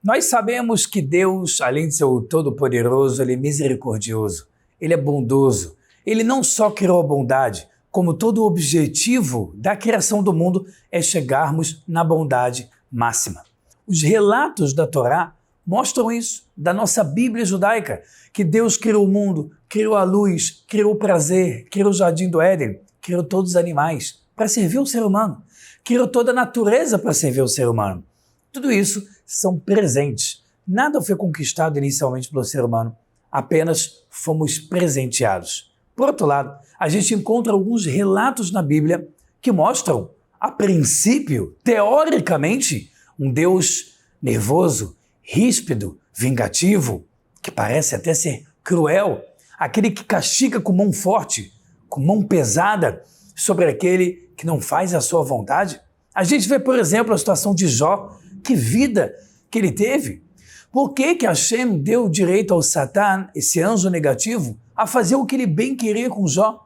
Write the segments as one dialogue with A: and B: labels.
A: Nós sabemos que Deus, além de ser o Todo-Poderoso, Ele é misericordioso, Ele é bondoso. Ele não só criou a bondade, como todo o objetivo da criação do mundo é chegarmos na bondade máxima. Os relatos da Torá mostram isso, da nossa Bíblia judaica, que Deus criou o mundo, criou a luz, criou o prazer, criou o jardim do Éden, criou todos os animais para servir o ser humano, criou toda a natureza para servir o ser humano. Tudo isso são presentes. Nada foi conquistado inicialmente pelo ser humano, apenas fomos presenteados. Por outro lado, a gente encontra alguns relatos na Bíblia que mostram, a princípio, teoricamente, um Deus nervoso, ríspido, vingativo, que parece até ser cruel, aquele que castiga com mão forte, com mão pesada, sobre aquele que não faz a sua vontade. A gente vê, por exemplo, a situação de Jó, que vida que ele teve. Por que Hashem deu direito ao Satã, esse anjo negativo, a fazer o que ele bem queria com Jó?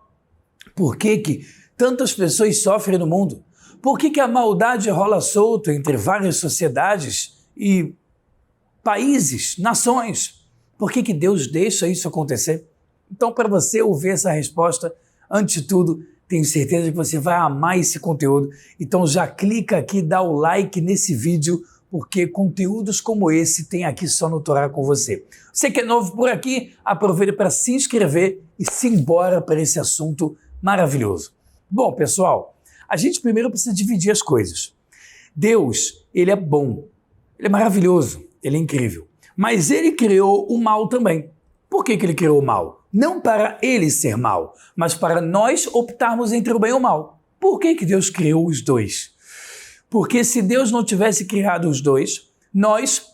A: Por que tantas pessoas sofrem no mundo? Por que a maldade rola solto entre várias sociedades e países, nações? Por que Deus deixa isso acontecer? Então, para você ouvir essa resposta, antes de tudo, tenho certeza que você vai amar esse conteúdo. Então já clica aqui, dá o like nesse vídeo, porque conteúdos como esse tem aqui só no Torá com você. Você que é novo por aqui, aproveita para se inscrever e se embora para esse assunto maravilhoso. Bom, pessoal, a gente primeiro precisa dividir as coisas. Deus, Ele é bom, Ele é maravilhoso, Ele é incrível. Mas Ele criou o mal também. Por que Ele criou o mal? Não para Ele ser mal, mas para nós optarmos entre o bem e o mal. Por que Deus criou os dois? Porque se Deus não tivesse criado os dois, nós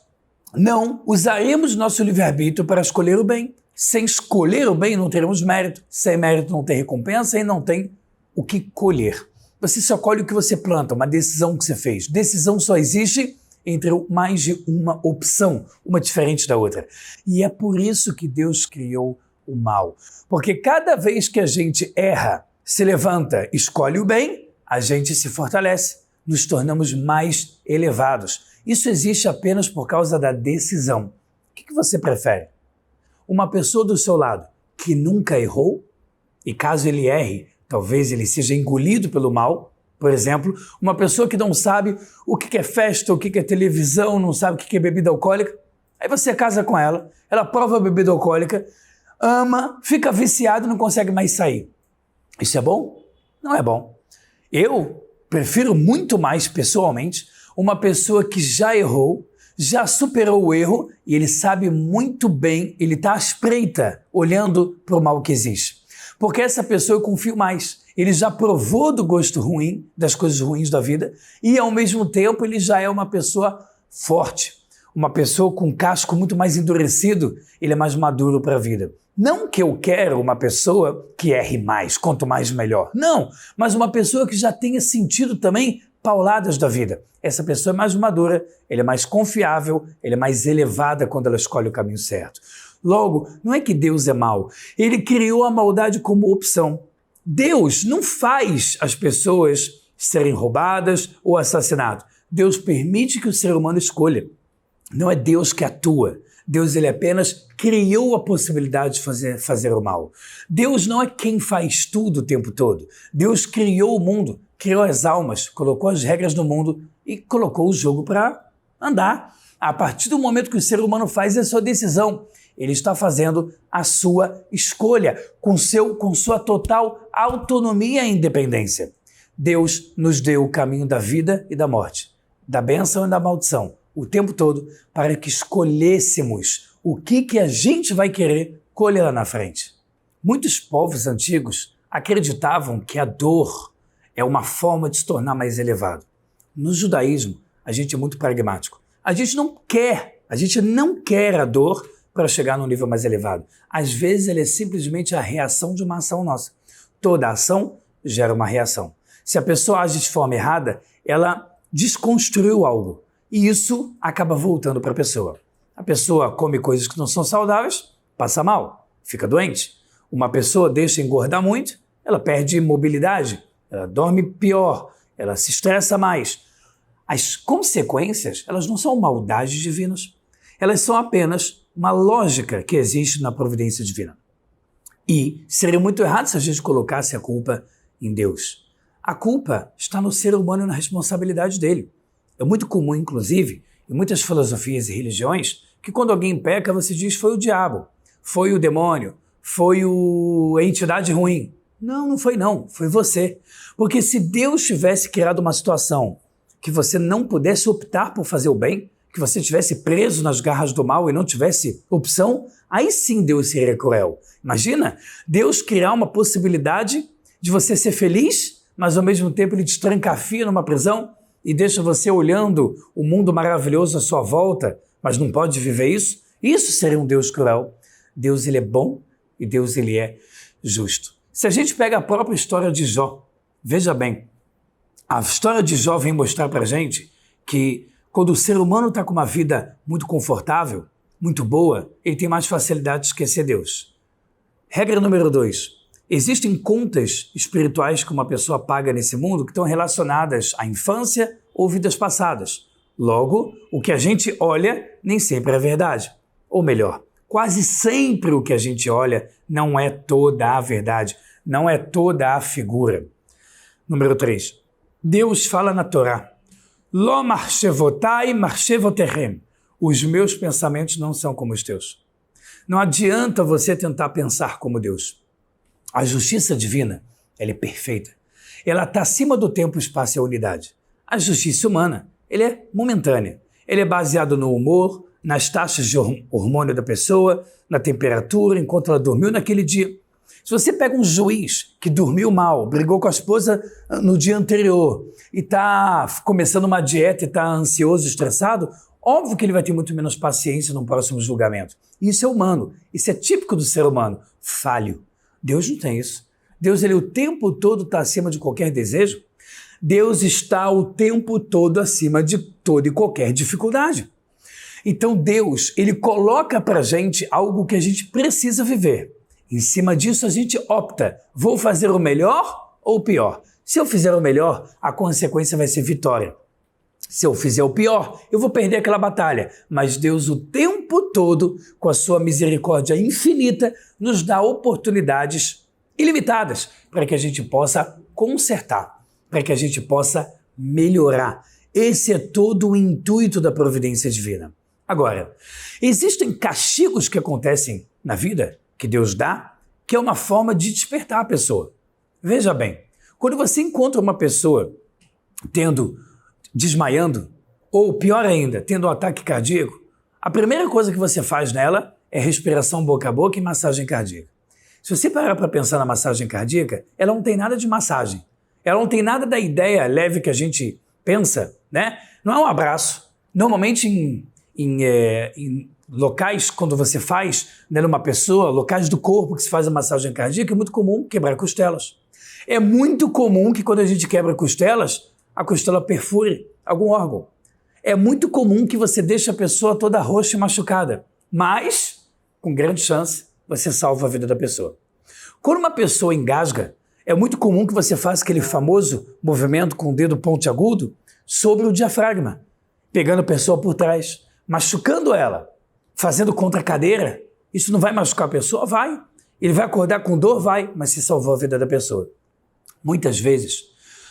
A: não usaremos nosso livre-arbítrio para escolher o bem. Sem escolher o bem não teremos mérito. Sem mérito não tem recompensa e não tem o que colher. Você só colhe o que você planta, uma decisão que você fez. Decisão só existe entre mais de uma opção, uma diferente da outra. E é por isso que Deus criou o mal. Porque cada vez que a gente erra, se levanta, escolhe o bem, a gente se fortalece, nos tornamos mais elevados. Isso existe apenas por causa da decisão. O que você prefere? Uma pessoa do seu lado que nunca errou? E caso ele erre, talvez ele seja engolido pelo mal? Por exemplo, uma pessoa que não sabe o que é festa, o que é televisão, não sabe o que é bebida alcoólica? Aí você casa com ela, ela prova a bebida alcoólica, ama, fica viciado e não consegue mais sair. Isso é bom? Não é bom. Eu prefiro muito mais, pessoalmente, uma pessoa que já errou, já superou o erro e ele sabe muito bem, ele está à espreita, olhando para o mal que existe. Porque essa pessoa eu confio mais. Ele já provou do gosto ruim, das coisas ruins da vida e, ao mesmo tempo, ele já é uma pessoa forte. Uma pessoa com casco muito mais endurecido, ele é mais maduro para a vida. Não que eu quero uma pessoa que erre mais, quanto mais melhor. Não, mas uma pessoa que já tenha sentido também pauladas da vida. Essa pessoa é mais madura, ele é mais confiável, ele é mais elevada quando ela escolhe o caminho certo. Logo, não é que Deus é mau, ele criou a maldade como opção. Deus não faz as pessoas serem roubadas ou assassinadas. Deus permite que o ser humano escolha. Não é Deus que atua. Deus ele apenas criou a possibilidade de fazer o mal. Deus não é quem faz tudo o tempo todo. Deus criou o mundo, criou as almas, colocou as regras do mundo e colocou o jogo para andar. A partir do momento que o ser humano faz a sua decisão, ele está fazendo a sua escolha, com sua total autonomia e independência. Deus nos deu o caminho da vida e da morte, da bênção e da maldição, o tempo todo, para que escolhêssemos o que a gente vai querer colher lá na frente. Muitos povos antigos acreditavam que a dor é uma forma de se tornar mais elevado. No judaísmo, a gente é muito pragmático. A gente não quer a dor para chegar num nível mais elevado. Às vezes, ela é simplesmente a reação de uma ação nossa. Toda ação gera uma reação. Se a pessoa age de forma errada, ela desconstruiu algo. E isso acaba voltando para a pessoa. A pessoa come coisas que não são saudáveis, passa mal, fica doente. Uma pessoa deixa engordar muito, ela perde mobilidade, ela dorme pior, ela se estressa mais. As consequências, elas não são maldades divinas. Elas são apenas uma lógica que existe na providência divina. E seria muito errado se a gente colocasse a culpa em Deus. A culpa está no ser humano e na responsabilidade dele. É muito comum, inclusive, em muitas filosofias e religiões, que quando alguém peca, você diz foi o diabo, foi o demônio, foi a entidade ruim. Não, não foi não, foi você. Porque se Deus tivesse criado uma situação que você não pudesse optar por fazer o bem, que você estivesse preso nas garras do mal e não tivesse opção, aí sim Deus seria cruel. Imagina Deus criar uma possibilidade de você ser feliz, mas ao mesmo tempo ele te trancafiia numa prisão e deixa você olhando o mundo maravilhoso à sua volta, mas não pode viver isso? Isso seria um Deus cruel. Deus ele é bom e Deus ele é justo. Se a gente pega a própria história de Jó, veja bem, a história de Jó vem mostrar para a gente que quando o ser humano está com uma vida muito confortável, muito boa, ele tem mais facilidade de esquecer Deus. Regra número 2. Existem contas espirituais que uma pessoa paga nesse mundo que estão relacionadas à infância ou vidas passadas. Logo, o que a gente olha nem sempre é verdade. Ou melhor, quase sempre o que a gente olha não é toda a verdade, não é toda a figura. Número 3. Deus fala na Torá, Lo marchevotai marchevoterem. Os meus pensamentos não são como os teus. Não adianta você tentar pensar como Deus. A justiça divina, ela é perfeita. Ela está acima do tempo, espaço e a unidade. A justiça humana, ela é momentânea. Ela é baseada no humor, nas taxas de hormônio da pessoa, na temperatura, enquanto ela dormiu naquele dia. Se você pega um juiz que dormiu mal, brigou com a esposa no dia anterior e está começando uma dieta e está ansioso, estressado, óbvio que ele vai ter muito menos paciência no próximo julgamento. Isso é humano, isso é típico do ser humano, falho. Deus não tem isso. Deus, ele o tempo todo está acima de qualquer desejo. Deus está o tempo todo acima de toda e qualquer dificuldade. Então Deus, ele coloca para a gente algo que a gente precisa viver. Em cima disso a gente opta, vou fazer o melhor ou o pior? Se eu fizer o melhor, a consequência vai ser vitória. Se eu fizer o pior, eu vou perder aquela batalha. Mas Deus o tempo todo, com a sua misericórdia infinita, nos dá oportunidades ilimitadas para que a gente possa consertar, para que a gente possa melhorar. Esse é todo o intuito da providência divina. Agora, existem castigos que acontecem na vida, que Deus dá, que é uma forma de despertar a pessoa. Veja bem, quando você encontra uma pessoa desmaiando, ou pior ainda, tendo um ataque cardíaco, a primeira coisa que você faz nela é respiração boca a boca e massagem cardíaca. Se você parar para pensar na massagem cardíaca, ela não tem nada de massagem. Ela não tem nada da ideia leve que a gente pensa, né? Não é um abraço. Normalmente em locais, quando você faz numa pessoa, locais do corpo que se faz a massagem cardíaca, é muito comum quebrar costelas. É muito comum que quando a gente quebra costelas, a costela perfure algum órgão. É muito comum que você deixe a pessoa toda roxa e machucada, mas, com grande chance, você salva a vida da pessoa. Quando uma pessoa engasga, é muito comum que você faça aquele famoso movimento com o dedo pontiagudo sobre o diafragma, pegando a pessoa por trás, machucando ela, fazendo contra a cadeira. Isso não vai machucar a pessoa? Vai. Ele vai acordar com dor? Vai, mas se salvou a vida da pessoa. Muitas vezes,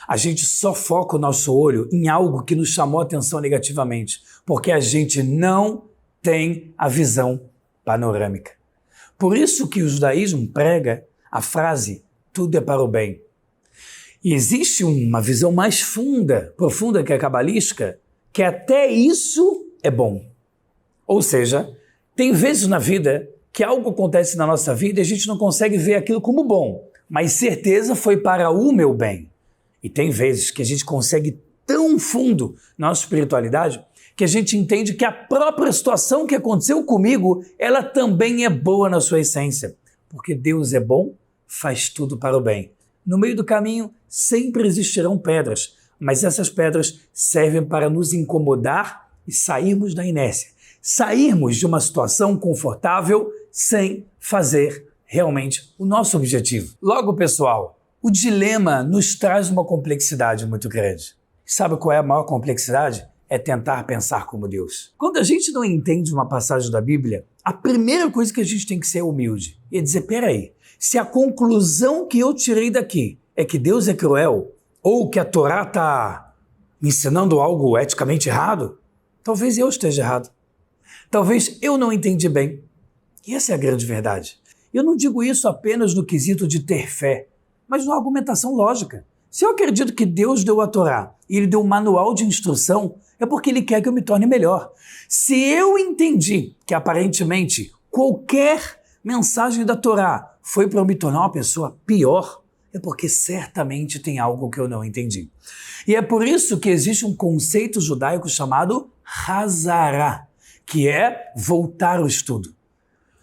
A: a gente só foca o nosso olho em algo que nos chamou a atenção negativamente, porque a gente não tem a visão panorâmica. Por isso que o judaísmo prega a frase, tudo é para o bem. E existe uma visão mais profunda que a cabalística, que até isso é bom. Ou seja, tem vezes na vida que algo acontece na nossa vida e a gente não consegue ver aquilo como bom, mas certeza foi para o meu bem. E tem vezes que a gente consegue tão fundo na nossa espiritualidade que a gente entende que a própria situação que aconteceu comigo, ela também é boa na sua essência. Porque Deus é bom, faz tudo para o bem. No meio do caminho sempre existirão pedras, mas essas pedras servem para nos incomodar e sairmos da inércia. Sairmos de uma situação confortável sem fazer realmente o nosso objetivo. Logo, pessoal, o dilema nos traz uma complexidade muito grande. Sabe qual é a maior complexidade? é tentar pensar como Deus. Quando a gente não entende uma passagem da Bíblia, a primeira coisa que a gente tem que ser humilde e dizer, peraí, se a conclusão que eu tirei daqui é que Deus é cruel, ou que a Torá está me ensinando algo eticamente errado, talvez eu esteja errado. Talvez eu não entendi bem. E essa é a grande verdade. Eu não digo isso apenas no quesito de ter fé, mas numa argumentação lógica. Se eu acredito que Deus deu a Torá e Ele deu um manual de instrução, é porque Ele quer que eu me torne melhor. Se eu entendi que aparentemente qualquer mensagem da Torá foi para eu me tornar uma pessoa pior, é porque certamente tem algo que eu não entendi. E é por isso que existe um conceito judaico chamado Hazará, que é voltar ao estudo.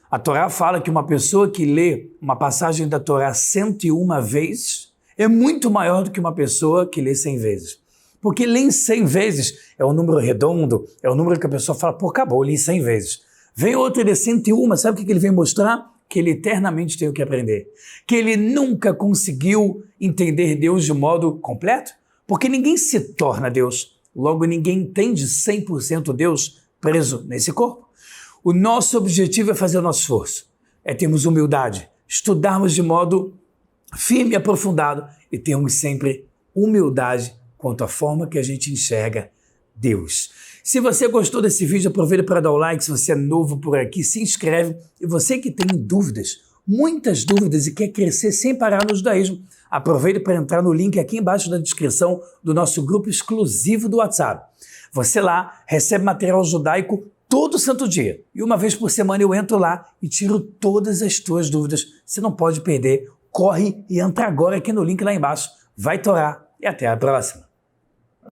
A: A Torá fala que uma pessoa que lê uma passagem da Torá 101 vezes é muito maior do que uma pessoa que lê 100 vezes. Porque ler 100 vezes é um número redondo, é um número que a pessoa fala, pô, acabou, eu li 100 vezes. Vem outro e lê 101, sabe o que ele vem mostrar? Que ele eternamente tem o que aprender. Que ele nunca conseguiu entender Deus de modo completo. Porque ninguém se torna Deus. Logo, ninguém entende 100% Deus preso nesse corpo. O nosso objetivo é fazer o nosso esforço. É termos humildade, estudarmos de modo firme e aprofundado e termos sempre humildade quanto à forma que a gente enxerga Deus. Se você gostou desse vídeo, aproveita para dar o like. Se você é novo por aqui, se inscreve. E você que tem dúvidas, muitas dúvidas e quer crescer sem parar no judaísmo, aproveita para entrar no link aqui embaixo da descrição do nosso grupo exclusivo do WhatsApp. Você lá recebe material judaico todo santo dia. E uma vez por semana eu entro lá e tiro todas as tuas dúvidas. Você não pode perder. Corre e entra agora aqui no link lá embaixo. Vai torar e até a próxima.